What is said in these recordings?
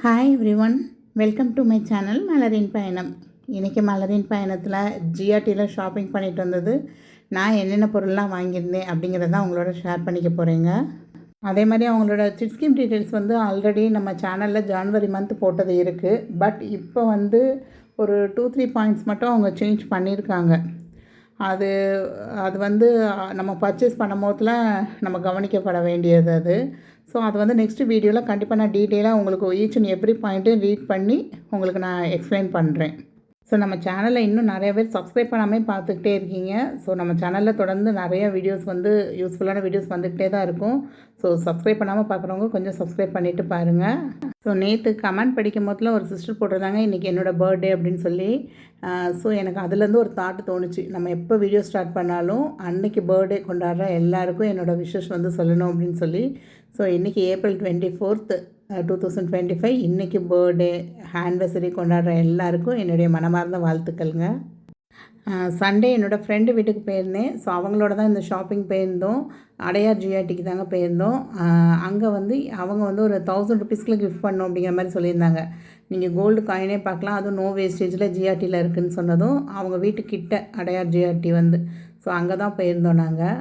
Hi everyone, welcome to my channel மலரின் பயணம். இன்றைக்கி மலரின் பயணத்தில் ஜிஆர்டியில் ஷாப்பிங் பண்ணிட்டு வந்தது நான் என்னென்ன பொருள்லாம் வாங்கியிருந்தேன் அப்படிங்கிறத அவங்களோட ஷேர் பண்ணிக்க போகிறேங்க. அதே மாதிரி அவங்களோட சிட் ஸ்கீம் டீட்டெயில்ஸ் ஆல்ரெடி நம்ம சேனலில் ஜான்வரி மந்த் போட்டது இருக்குது. பட் இப்போ ஒரு 2-3 பாயிண்ட்ஸ் மட்டும் அவங்க சேஞ்ச் பண்ணியிருக்காங்க. அது அது நம்ம பர்ச்சேஸ் பண்ணும் போதில் நம்ம கவனிக்கப்பட வேண்டியது அது. ஸோ அது நெக்ஸ்ட் வீடியோவில் கண்டிப்பாக நான் டீட்டெயிலாக உங்களுக்கு ஈச் அண்ட் எவ்ரி பாயிண்ட்டையும் ரீட் பண்ணி உங்களுக்கு நான் எக்ஸ்பிளைன் பண்ணுறேன். ஸோ நம்ம சேனலில் இன்னும் நிறைய பேர் சப்ஸ்கிரைப் பண்ணாமல் பார்த்துக்கிட்டே இருக்கீங்க. ஸோ நம்ம சேனலில் தொடர்ந்து நிறைய வீடியோஸ் யூஸ்ஃபுல்லான வீடியோஸ் வந்துக்கிட்டே தான் இருக்கும். ஸோ சப்ஸ்கிரைப் பண்ணாமல் பார்க்குறவங்க கொஞ்சம் சப்ஸ்கிரைப் பண்ணிவிட்டு பாருங்கள். ஸோ நேற்று கமெண்ட் படிக்கும் போதில் ஒரு சிஸ்டர் போட்டிருந்தாங்க இன்றைக்கி என்னோடய பர்த்டே அப்படின்னு சொல்லி. ஸோ எனக்கு அதுலேருந்து ஒரு தாட் தோணுச்சு, நம்ம எப்போ வீடியோ ஸ்டார்ட் பண்ணாலும் அன்றைக்கி பர்த்டே கொண்டாடுற எல்லாருக்கும் என்னோடய விஷஸ் சொல்லணும் அப்படின்னு சொல்லி. ஸோ இன்றைக்கி April 24th 2025 இன்றைக்கி பர்த்டே ஆனிவர்சரி கொண்டாடுற எல்லாருக்கும் என்னுடைய மனமார்ந்த வாழ்த்துக்கள்ங்க. சண்டே என்னோடய ஃப்ரெண்டு வீட்டுக்கு போயிருந்தேன். ஸோ அவங்களோட தான் இந்த ஷாப்பிங் போயிருந்தோம். அடையார் ஜிஆர்டிக்கு தாங்க போயிருந்தோம். அங்கே அவங்க ஒரு 1000 ருபீஸ்க்குள்ள கிஃப்ட் பண்ணோம் அப்படிங்கிற மாதிரி சொல்லியிருந்தாங்க. நீங்கள் கோல்டு காயினே பார்க்கலாம், அதுவும் நோ வேஸ்டேஜில் ஜிஆர்டியில் இருக்குதுன்னு சொன்னதும் அவங்க வீட்டுக்கிட்ட அடையார் ஜிஆர்டி ஸோ அங்கே தான் போயிருந்தோம் நாங்கள்.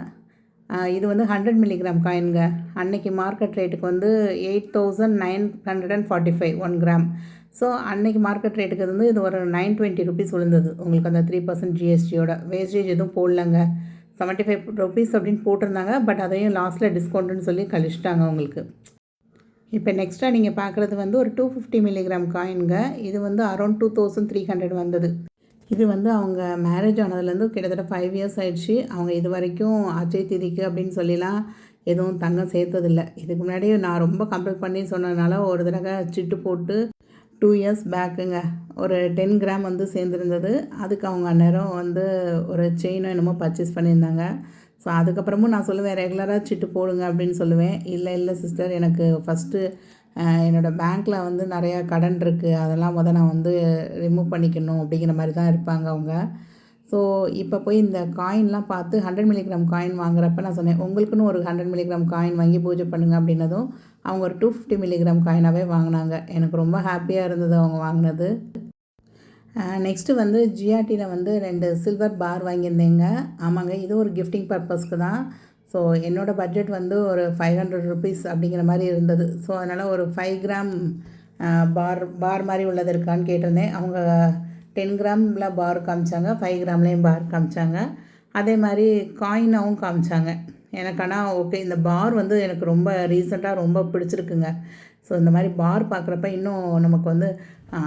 இது 100 மில்லிகிராம் காயின்ங்க. அன்னைக்கு மார்க்கெட் ரேட்டுக்கு 8945 1 கிராம். ஸோ அன்றைக்கி மார்க்கெட் ரேட்டுக்கு இது ஒரு 920 ருபீஸ் விழுந்தது. உங்களுக்கு அந்த 3% ஜிஎஸ்டியோட வேஸ்டேஜ் எதுவும் போடலங்க. 75 ருபீஸ் அப்படின்னு போட்டிருந்தாங்க. பட் அதையும் லாஸ்ட்டில் டிஸ்கவுண்ட்டுன்னு சொல்லி கழிச்சிட்டாங்க உங்களுக்கு. இப்போ நெக்ஸ்ட்டாக நீங்கள் பார்க்குறது ஒரு 250 மில்லிகிராம் காயின்ங்க. இது அரௌண்ட் 2300 வந்தது. இது அவங்க மேரேஜ் ஆனதுலேருந்து கிட்டத்தட்ட 5 இயர்ஸ் ஆயிடுச்சு. அவங்க இது வரைக்கும் அச்சய திதிக்கு அப்படின்னு சொல்லிலாம் எதுவும் தங்கம் சேர்த்ததில்லை. இதுக்கு முன்னாடி நான் ரொம்ப கம்பல் பண்ணி சொன்னதுனால ஒரு தடவை சிட்டு போட்டு 2 இயர்ஸ் பேக்குங்க ஒரு 10 கிராம் சேர்ந்துருந்தது. அதுக்கு அவங்க அந்நேரம் ஒரு செயினும் என்னமோ பர்ச்சேஸ் பண்ணியிருந்தாங்க. ஸோ அதுக்கப்புறமும் நான் சொல்லுவேன், ரெகுலராக சிட்டு போடுங்க அப்படின்னு சொல்லுவேன். இல்லை சிஸ்டர், எனக்கு ஃபஸ்ட்டு என்னோடய பேங்க்கில் நிறையா கடன் இருக்குது, அதெல்லாம் நான் ரிமூவ் பண்ணிக்கணும் அப்படிங்கிற மாதிரி தான் இருப்பாங்க அவங்க. ஸோ இப்போ போய் இந்த காயின்லாம் பார்த்து 100 மில்லிகிராம் காயின் வாங்குறப்ப நான் சொன்னேன், உங்களுக்குன்னு ஒரு 100 மில்லிகிராம் காயின் வாங்கி பூஜை பண்ணுங்கள் அப்படின்னதும் அவங்க ஒரு 250 மில்லிகிராம் காயினாகவே வாங்கினாங்க. எனக்கு ரொம்ப ஹாப்பியாக இருந்தது அவங்க வாங்கினது. நெக்ஸ்ட்டு ஜிஆர்டியில் 2 சில்வர் பார் வாங்கியிருந்தேங்க. ஆமாங்க, இது ஒரு கிஃப்டிங் பர்பஸ்க்கு தான். ஸோ என்னோடய பட்ஜெட் ஒரு 500 ருபீஸ் அப்படிங்கிற மாதிரி இருந்தது. ஸோ அதனால் ஒரு 5 கிராம் பார் மாதிரி உள்ளது இருக்கான்னு கேட்டிருந்தேன். அவங்க 10 கிராமில் பார் காமிச்சாங்க, 5 கிராம்லேயும் பார் காமிச்சாங்க. அதே மாதிரி காயினாகவும் காமிச்சாங்க. எனக்கு ஆனால் ஓகே, இந்த பார் எனக்கு ரொம்ப ரீசெண்டாக ரொம்ப பிடிச்சிருக்குங்க. ஸோ இந்த மாதிரி பார் பார்க்குறப்ப இன்னும் நமக்கு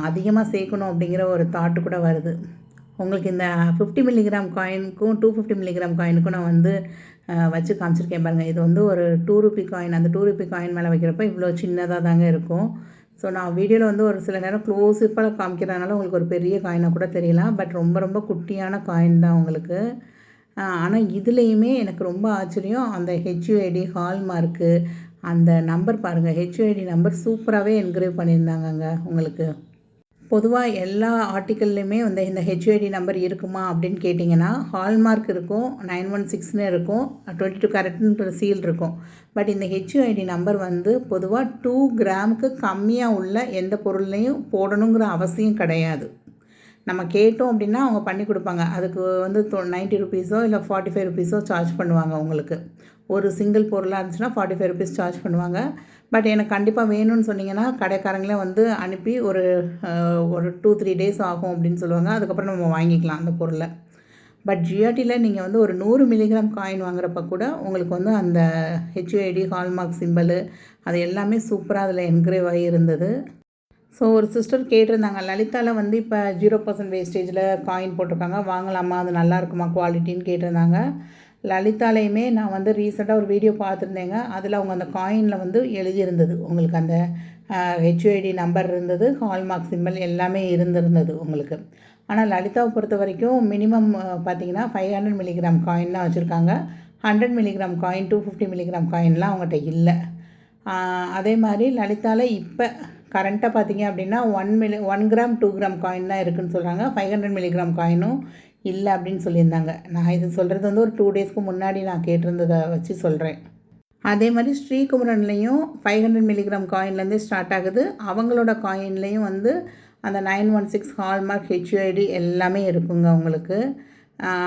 அதிகமாக சேர்க்கணும் அப்படிங்கிற ஒரு தாட்டு கூட வருது. உங்களுக்கு இந்த 50 மில்லிகிராம் காயினுக்கும் 250 மில்லிகிராம் காயினுக்கும் நான் வச்சு காமிச்சிருக்கேன் பாருங்கள். இது ஒரு 2 ரூபி காயின். அந்த 2 ரூபி காயின் மேலே வைக்கிறப்ப இவ்வளோ சின்னதாக தாங்க இருக்கும். ஸோ நான் வீடியோவில் ஒரு சில நேரம் க்ளோஸிப்பாக காமிக்கிறதுனால உங்களுக்கு ஒரு பெரிய காயினாக கூட தெரியலாம். பட் ரொம்ப ரொம்ப குட்டியான காயின் தான் உங்களுக்கு. ஆனால் இதுலேயுமே எனக்கு ரொம்ப ஆச்சரியம், அந்த ஹெச்யூஐடி ஹால்மார்க்கு அந்த நம்பர் பாருங்கள். ஹெச்யூஐடி நம்பர் சூப்பராகவே என்கிரேவ் பண்ணியிருந்தாங்கங்க உங்களுக்கு. பொதுவாக எல்லா ஆர்டிக்கல்லையுமே இந்த ஹெச்யூஐடி நம்பர் இருக்குமா அப்படின்னு கேட்டிங்கன்னா, ஹால்மார்க் இருக்கும், 916ன்னு இருக்கும், 22 கேரட்ன்ற சீல் இருக்கும். பட் இந்த ஹெச்யூஐடி நம்பர் பொதுவாக 2 கிராமுக்கு கம்மியாக உள்ள எந்த பொருள்லையும் போடணுங்கிற அவசியம் கிடையாது. நம்ம கேட்டோம் அப்படின்னா அவங்க பண்ணி கொடுப்பாங்க. அதுக்கு 90 ருபீஸோ இல்லை 45 ருபீஸோ சார்ஜ் பண்ணுவாங்க உங்களுக்கு. ஒரு சிங்கிள் பொருளாக இருந்துச்சுன்னா 45 ருபீஸ் சார்ஜ் பண்ணுவாங்க. பட் எனக்கு கண்டிப்பாக வேணும்னு சொன்னிங்கன்னா கடைக்காரங்களே அனுப்பி ஒரு 2-3 டேஸ் ஆகும் அப்படின்னு சொல்லுவாங்க. அதுக்கப்புறம் நம்ம வாங்கிக்கலாம் அந்த பொருளை. பட் ஜிஆர்டியில் நீங்கள் ஒரு 100 மில்லிகிராம் காயின் வாங்குறப்ப கூட உங்களுக்கு அந்த ஹெச்யூஐடி ஹால்மார்க் சிம்பிள் அது எல்லாமே சூப்பராக அதில் என்கிரேவ் ஆகி இருந்தது. ஸோ ஒரு சிஸ்டர் கேட்டிருந்தாங்க, லலிதாவில் இப்போ 0% வேஸ்டேஜில் காயின் போட்டிருக்காங்க, வாங்கலாமா, அது நல்லா இருக்குமா குவாலிட்டின்னு கேட்டிருந்தாங்க. லலிதாலையுமே நான் ரீசெண்டாக ஒரு வீடியோ பார்த்துருந்தேங்க. அதில் அவங்க அந்த காயினில் எழுதியிருந்தது, உங்களுக்கு அந்த ஹெச்யூஐடி நம்பர் இருந்தது, ஹால்மார்க் சிம்பிள் எல்லாமே இருந்திருந்தது உங்களுக்கு. ஆனால் லலிதாவை பொறுத்த வரைக்கும் மினிமம் பார்த்திங்கன்னா 500 மில்லிகிராம் காயின்லாம் வச்சுருக்காங்க. 100 மில்லிகிராம் காயின் 250 மில்லிகிராம் காயின்லாம் அவங்ககிட்ட இல்லை. அதே மாதிரி லலிதாவில் இப்போ கரண்ட்டாக பார்த்திங்க அப்படின்னா 1 கிராம் 2 கிராம் காயின் தான் இருக்குதுன்னு சொல்கிறாங்க. 500 மில்லிகிராம் காயினும் இல்லை அப்படின்னு சொல்லியிருந்தாங்க. நான் இது சொல்கிறது ஒரு 2 டேஸ்க்கு முன்னாடி நான் கேட்டிருந்ததை வச்சு சொல்கிறேன். அதே மாதிரி ஸ்ரீகுமரன்லேயும் 500 மில்லிகிராம் காயின்லேருந்தே ஸ்டார்ட் ஆகுது. அவங்களோட காயின்லேயும் வந்து அந்த 916 ஹால்மார்க் ஹெச்யூஐடி எல்லாமே இருக்குங்க உங்களுக்கு.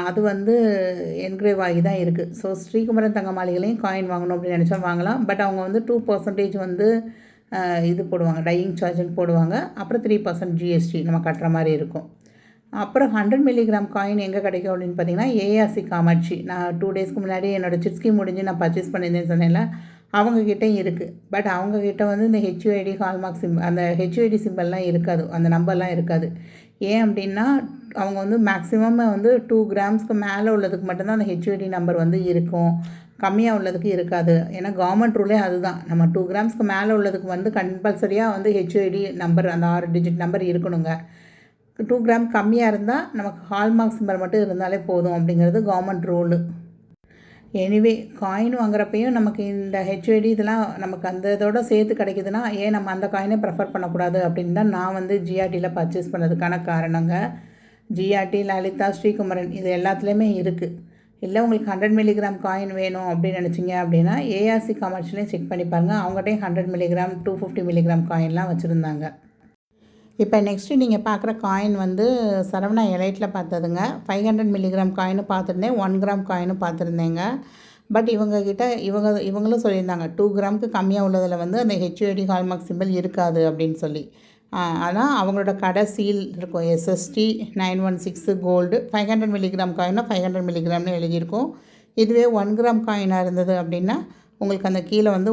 அது வந்து என்கிரேவ் ஆகி தான் இருக்குது. ஸோ ஸ்ரீகுமரன் தங்க மாளிகைலையும் காயின் வாங்கணும் அப்படின்னு நினச்சா வாங்கலாம். பட் அவங்க வந்து 2% வந்து இது போடுவாங்க, டையிங் சார்ஜுன்னு போடுவாங்க. அப்புறம் 3% ஜிஎஸ்டி நம்ம கட்டுற மாதிரி இருக்கும். அப்புறம் 100 மில்லிகிராம் காயின் எங்கே கிடைக்கும் அப்படின்னு பார்த்தீங்கன்னா ஏஆர்சி காமாட்சி. நான் 2 டேஸ்க்கு முன்னாடி என்னோடய சிட் ஸ்கீம் முடிஞ்சு நான் பர்ச்சேஸ் பண்ணியிருந்தேன்னு சொன்னேன்ல, அவங்கக்கிட்டையும் இருக்குது. பட் அவங்கக்கிட்ட வந்து இந்த ஹெச்யூஐடி ஹால்மார்க் அந்த ஹெச்யூஐடி சிம்பிள்லாம் இருக்காது, அந்த நம்பர்லாம் இருக்காது. ஏன் அப்படின்னா அவங்க வந்து மேக்ஸிமம் வந்து 2 கிராம்ஸ்க்கு மேலே உள்ளதுக்கு மட்டும்தான் அந்த ஹெச்யூஐடி நம்பர் வந்து இருக்கும், கம்மியாக உள்ளதுக்கு இருக்காது. ஏன்னா கவர்மெண்ட் ரூலே அதுதான், நம்ம 2 கிராம்ஸ்க்கு மேலே உள்ளதுக்கு வந்து கம்பல்சரியாக வந்து ஹெச்யூஐடி நம்பர் அந்த 6 டிஜிட் நம்பர் இருக்கணுங்க. 2 கிராம் கம்மியாக இருந்தால் நமக்கு ஹால்மார்க் சிம்பல் மட்டும் இருந்தாலே போதும் அப்படிங்கிறது கவர்மெண்ட் ரூலு. எனிவே காயின் வாங்குறப்பையும் நமக்கு இந்த ஹெச்ஓடி இதெல்லாம் நமக்கு அந்த இதோட சேர்த்து கிடைக்குதுன்னா ஏன் நம்ம அந்த காயினே ப்ரிஃபர் பண்ணக்கூடாது அப்படின்னு தான் நான் வந்து ஜிஆர்டியில் பர்ச்சேஸ் பண்ணதுக்கான காரணங்க. ஜிஆர்டி, லலிதா, ஸ்ரீகுமரன் இது எல்லாத்துலேயுமே இருக்குது. இல்லை உங்களுக்கு 100 மில்லிகிராம் காயின் வேணும் அப்படின்னு நினச்சிங்க அப்படின்னா ஏஆர்சி காமர்ஸ்லேயும் செக் பண்ணி பாருங்கள். அவங்ககிட்டையும் 100 மில்லிகிராம் 250 மில்லிகிராம் காயின்லாம் வச்சுருந்தாங்க. இப்போ நெக்ஸ்ட்டு நீங்கள் பார்க்குற காயின் வந்து சரவணா எலைட்டில் பார்த்ததுங்க. 500 மில்லிகிராம் காயினும் பார்த்துருந்தேன், 1 கிராம் காயினும் பார்த்துருந்தேங்க. பட் இவங்களும் சொல்லியிருந்தாங்க 2 கிராமுக்கு கம்மியாக உள்ளதில் வந்து அந்த ஹெச்ஓடி ஹால்மார்க் சிம்பிள் இருக்காது அப்படின்னு சொல்லி. ஆனால் அவங்களோட கடை சீல் இருக்கும், எஸ்எஸ்டி 916 கோல்டு. 500 மில்லிகிராம் காயினா 500 மில்லிகிராம்னு எழுதியிருக்கும். இதுவே 1 கிராம் காயினாக இருந்தது அப்படின்னா உங்களுக்கு அந்த கீழே வந்து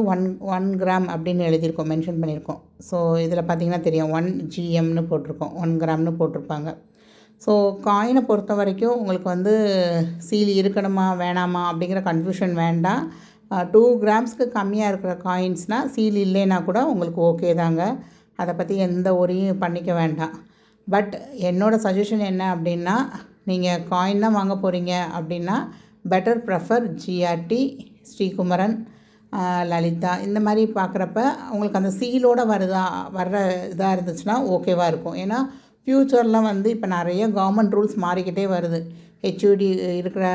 1 கிராம் அப்படின்னு எழுதியிருக்கோம், மென்ஷன் பண்ணியிருக்கோம். ஸோ இதில் பார்த்திங்கன்னா தெரியும் 1 GMனு போட்டிருக்கோம், 1 கிராம்னு போட்டிருப்பாங்க. ஸோ காயினை பொறுத்த வரைக்கும் உங்களுக்கு வந்து சீல் இருக்கணுமா வேணாமா அப்படிங்கிற கன்ஃபியூஷன் வேண்டாம். 2 கிராம்ஸ்க்கு கம்மியாக இருக்கிற காயின்ஸ்னால் சீல் இல்லைன்னா கூட உங்களுக்கு ஓகே தாங்க, அதை பற்றி எந்த ஒரியும் பண்ணிக்க வேண்டாம். பட் என்னோடய சஜஷன் என்ன அப்படின்னா, நீங்கள் காயின் தான் வாங்க போகிறீங்க அப்படின்னா better prefer GRT, Sri Kumaran, Lalitha இந்த மாதிரி பார்க்குறப்ப உங்களுக்கு அந்த சீலோடு வர்ற இதாக இருந்துச்சுன்னா ஓகேவாக இருக்கும். ஏன்னா ஃப்யூச்சரில் வந்து இப்போ நிறைய கவர்மெண்ட் ரூல்ஸ் மாறிக்கிட்டே வருது. ஹெச்ஓடி இருக்கிற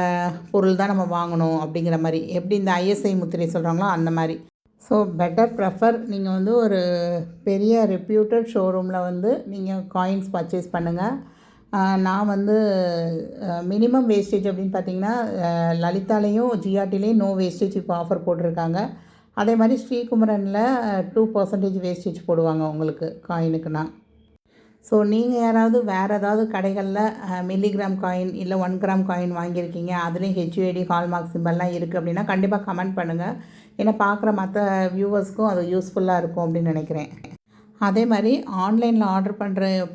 பொருள் தான் நம்ம வாங்கணும் அப்படிங்கிற மாதிரி, எப்படி இந்த ஐஎஸ்ஐ முத்திரை சொல்கிறாங்களோ அந்த மாதிரி. ஸோ பெட்டர் ப்ரெஃபர் நீங்கள் வந்து ஒரு பெரிய ரெப்யூட்டட் ஷோரூமில் வந்து நீங்கள் காயின்ஸ் பர்ச்சேஸ் பண்ணுங்கள். நான் வந்து மினிமம் வேஸ்டேஜ் அப்படின்னு பார்த்தீங்கன்னா லலிதாலேயும் ஜிஆர்டிலேயும் நோ வேஸ்டேஜ் இப்போ ஆஃபர் போட்டிருக்காங்க. அதே மாதிரி ஸ்ரீகுமரனில் 2% வேஸ்டேஜ் போடுவாங்க உங்களுக்கு காயினுக்குன்னா. ஸோ நீங்கள் யாராவது வேறு ஏதாவது கடைகளில் மில்லிகிராம் காயின் இல்லை 1 கிராம் காயின் வாங்கியிருக்கீங்க, அதுலேயும் ஹெச்யூஐடி ஹால்மார்க் சிம்பல்லாம் இருக்குது அப்படின்னா கண்டிப்பாக கமெண்ட் பண்ணுங்கள். ஏன்னா பார்க்குற மற்ற வியூவர்ஸ்க்கும் அது யூஸ்ஃபுல்லாக இருக்கும் அப்படின்னு நினைக்கிறேன். அதே மாதிரி ஆன்லைனில்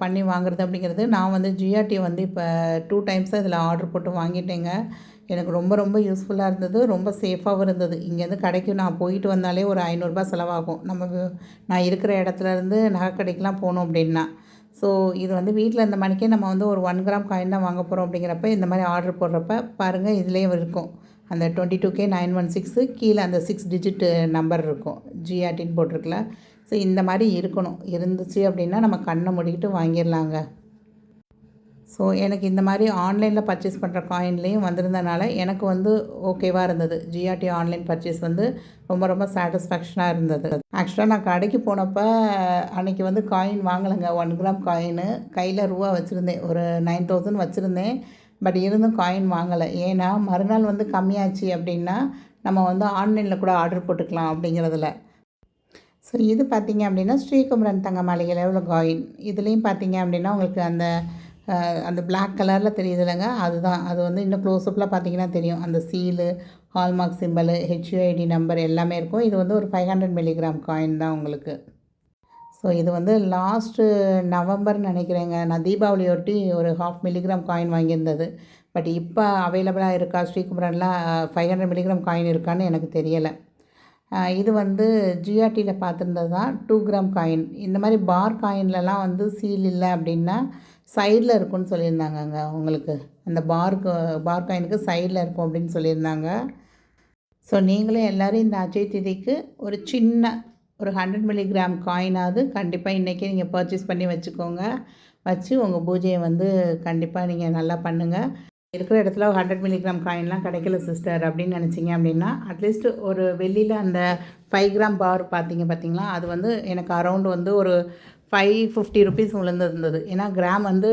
பண்ணி வாங்குறது அப்படிங்கிறது நான் வந்து ஜிஆர்டி வந்து இப்போ 2 டைம்ஸ் இதில் ஆர்டர் போட்டு வாங்கிட்டேங்க. எனக்கு ரொம்ப ரொம்ப யூஸ்ஃபுல்லாக இருந்தது, ரொம்ப சேஃபாகவும் இருந்தது. இங்கேருந்து கடைக்கு நான் போயிட்டு வந்தாலே ஒரு 500 ரூபாய் செலவாகும், நான் இருக்கிற இடத்துலேருந்து நகைக்கடைக்கெலாம் போகணும் அப்படின்னா. ஸோ இது வந்து வீட்டில் இந்த மணிக்கே நம்ம வந்து ஒரு 1 கிராம் காயின் தான் வாங்க போகிறோம் அப்படிங்கிறப்ப இந்த மாதிரி ஆர்டர் போடுறப்ப பாருங்கள் இதுலேயே இருக்கும் அந்த 22K 916 கீழே அந்த 6 டிஜிட் நம்பர் இருக்கும், ஜிஆர்டின்னு போட்டிருக்கல. ஸோ இந்த மாதிரி இருந்துச்சு அப்படின்னா நம்ம கண்ணை மூடிக்கிட்டு வாங்கிடலாங்க. ஸோ எனக்கு இந்த மாதிரி ஆன்லைனில் பர்ச்சேஸ் பண்ணுற காயின்லேயும் வந்திருந்தனால எனக்கு வந்து ஓகேவாக இருந்தது. ஜிஆர்டி ஆன்லைன் பர்ச்சேஸ் வந்து ரொம்ப ரொம்ப சாட்டிஸ்ஃபேக்ஷனாக இருந்தது. ஆக்சுவலாக நான் கடைக்கு போனப்போ அன்றைக்கி வந்து காயின் வாங்கலைங்க. 1 கிராம் காயின்னு கையில் ரூபா வச்சுருந்தேன், ஒரு 9000 வச்சுருந்தேன். பட் இருந்தும் காயின் வாங்கலை. ஏன்னா மறுநாள் வந்து கம்மியாச்சு அப்படின்னா நம்ம வந்து ஆன்லைனில் கூட ஆர்டர் போட்டுக்கலாம் அப்படிங்கிறதுல. ஸோ இது பார்த்திங்க அப்படின்னா ஸ்ரீகுமரன் தங்க மாளிகையில் உள்ள காயின். இதுலேயும் பார்த்திங்க அப்படின்னா உங்களுக்கு அந்த பிளாக் கலரில் தெரியுது இல்லைங்க, அதுதான். அது வந்து இன்னும் க்ளோஸ்அப்பில் பார்த்திங்கன்னா தெரியும், அந்த seal, hallmark symbol, HUID number எல்லாமே இருக்கும். இது வந்து ஒரு 500 மில்லிகிராம் காயின் தான் உங்களுக்கு. ஸோ இது வந்து லாஸ்ட்டு நவம்பர்னு நினைக்கிறேங்க, நான் தீபாவளியொட்டி ஒரு 1/2 மில்லிகிராம் காயின் வாங்கியிருந்தது. பட் இப்போ அவைலபிளாக இருக்கா ஸ்ரீகுமரனில் 500 மில்லிகிராம் காயின் இருக்கான்னு எனக்கு தெரியலை. இது வந்து ஜிஆர்டியில் பார்த்துருந்தது தான் 2 கிராம் காயின். இந்த மாதிரி பார் காயின்லலாம் வந்து சீல் இல்லை அப்படின்னா சைடில் இருக்குன்னு சொல்லியிருந்தாங்கங்க. உங்களுக்கு அந்த பார் காயினுக்கு சைடில் இருக்கும் அப்படின்னு சொல்லியிருந்தாங்க. ஸோ நீங்களும் எல்லோரும் இந்த அஜய் திதிக்கு ஒரு சின்ன ஒரு 100 மில்லிகிராம் காயினாவது கண்டிப்பாக இன்றைக்கி நீங்கள் பர்ச்சேஸ் பண்ணி வச்சுக்கோங்க. வச்சு உங்கள் பூஜையை வந்து கண்டிப்பாக நீங்கள் நல்லா பண்ணுங்கள். இருக்கிற இடத்துல 100 மில்லிகிராம் காயின்லாம் கிடைக்கல சிஸ்டர் அப்படின்னு நினச்சிங்க அப்படின்னா, அட்லீஸ்ட் ஒரு வெள்ளியில் அந்த 5 கிராம் பார் பார்த்தீங்களா, அது வந்து எனக்கு அரௌண்ட் வந்து ஒரு 550 ருபீஸ் விழுந்திருந்தது. ஏன்னா கிராம் வந்து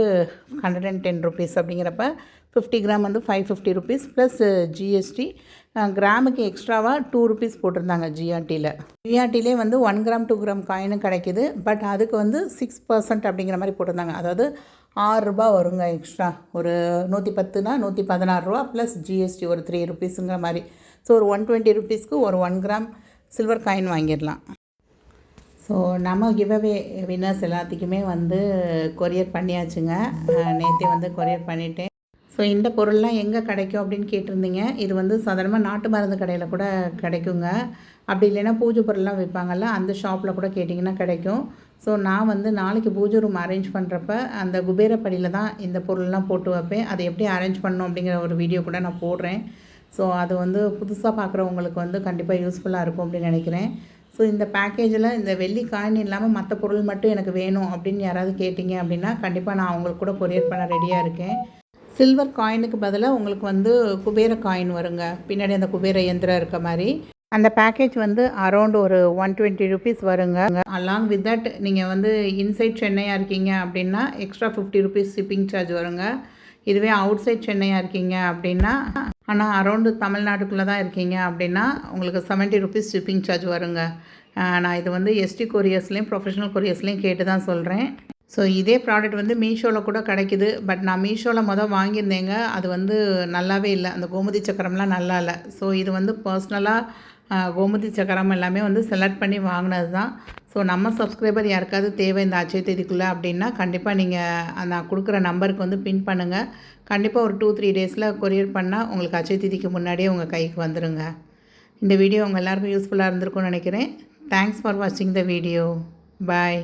110 ருபீஸ் அப்படிங்கிறப்ப 50 கிராம் வந்து 550 ருபீஸ் ப்ளஸ் ஜிஎஸ்டி. கிராமுக்கு எக்ஸ்ட்ராவாக 2 ருபீஸ் போட்டிருந்தாங்க ஜிஆர்டியில். ஜிஆர்டிலே வந்து 1 கிராம் 2 கிராம் காயினும் கிடைக்கிது. பட் அதுக்கு வந்து 6% அப்படிங்கிற மாதிரி போட்டிருந்தாங்க. அதாவது ₹6 வருங்க எக்ஸ்ட்ரா. ஒரு 110னா ₹116 ப்ளஸ் ஜிஎஸ்டி ஒரு 3 ருபீஸுங்கிற மாதிரி. ஸோ ஒரு 120 ருபீஸ்க்கு ஒரு 1 கிராம் சில்வர் காயின் வாங்கிடலாம். ஸோ நம்ம கிவ்அவே வின்னர்ஸ் எல்லாத்துக்குமே வந்து கொரியர் பண்ணியாச்சுங்க. நேற்றே வந்து கொரியர் பண்ணிட்டேன். ஸோ இந்த பொருள்லாம் எங்கே கிடைக்கும் அப்படின்னு கேட்டிருந்தீங்க. இது வந்து சாதாரணமாக நாட்டு மருந்து கடையில் கூட கிடைக்குங்க. அப்படி இல்லைன்னா பூஜை பொருள்லாம் விற்பாங்கள்ல, அந்த ஷாப்பில் கூட கேட்டிங்கன்னா கிடைக்கும். ஸோ நான் வந்து நாளைக்கு பூஜை ரூம் அரேஞ்ச் பண்ணுறப்ப அந்த குபேரப்படியில் தான் இந்த பொருள்லாம் போட்டு வைப்பேன். அதை எப்படி அரேஞ்ச் பண்ணணும் அப்படிங்கிற ஒரு வீடியோ கூட நான் போடுறேன். ஸோ அது வந்து புதுசாக பார்க்குறவங்களுக்கு வந்து கண்டிப்பாக யூஸ்ஃபுல்லாக இருக்கும் அப்படின்னு நினைக்கிறேன். ஸோ இந்த பேக்கேஜில் இந்த வெள்ளி காயின் இல்லாமல் மற்ற பொருள் மட்டும் எனக்கு வேணும் அப்படின்னு யாராவது கேட்டிங்க அப்படின்னா கண்டிப்பாக நான் அவங்களுக்கு கூட கொரியர் பண்ண ரெடியாக இருக்கேன். சில்வர் காயினுக்கு பதிலாக உங்களுக்கு வந்து குபேர காயின் வருங்க. பின்னாடி அந்த குபேர இயந்திரம் இருக்க மாதிரி அந்த பேக்கேஜ் வந்து அரௌண்ட் ஒரு 120 ருபீஸ் வருங்க. அலாங் வித் தட் நீங்கள் வந்து இன்சைட் சென்னையாக இருக்கீங்க அப்படின்னா எக்ஸ்ட்ரா 50 ருபீஸ் ஷிப்பிங் சார்ஜ் வருங்க. இதுவே அவுட் சைட் சென்னையாக இருக்கீங்க அப்படின்னா, ஆனால் அரௌண்டு தமிழ்நாட்டுக்குள்ளே தான் இருக்கீங்க அப்படின்னா உங்களுக்கு 70 ருபீஸ் ஷிப்பிங் சார்ஜ் வருங்க. நான் இது வந்து எஸ்டி கொரியர்ஸ்லேயும் ப்ரொஃபஷனல் கொரியர்ஸ்லேயும் கேட்டு தான் சொல்கிறேன். ஸோ இதே ப்ராடக்ட் வந்து மீஷோவில் கூட கிடைக்குது. பட் நான் மீஷோவில் வாங்கியிருந்தேங்க. அது வந்து நல்லாவே இல்லை. அந்த கோமதி சக்கரம்லாம் நல்லா இல்லை. ஸோ இது வந்து பர்சனலாக கோமதி சக்கரம் எல்லாமே வந்து செலக்ட் பண்ணி வாங்கினது தான். ஸோ நம்ம சப்ஸ்கிரைபர் யாருக்காவது தேவை இந்த அட்சய தேதிக்குள்ளே அப்படின்னா கண்டிப்பாக நீங்கள் நான் கொடுக்குற நம்பருக்கு வந்து பின் பண்ணுங்கள். கண்டிப்பாக ஒரு 2-3 டேஸில் கொரியர் பண்ணால் உங்களுக்கு அட்சய தேதிக்கு முன்னாடியே உங்கள் கைக்கு வந்துடுங்க. இந்த வீடியோ உங்கள் எல்லாருக்கும் யூஸ்ஃபுல்லாக இருந்திருக்கும்னு நினைக்கிறேன். தேங்க்ஸ் ஃபார் வாட்சிங் த வீடியோ. பாய்.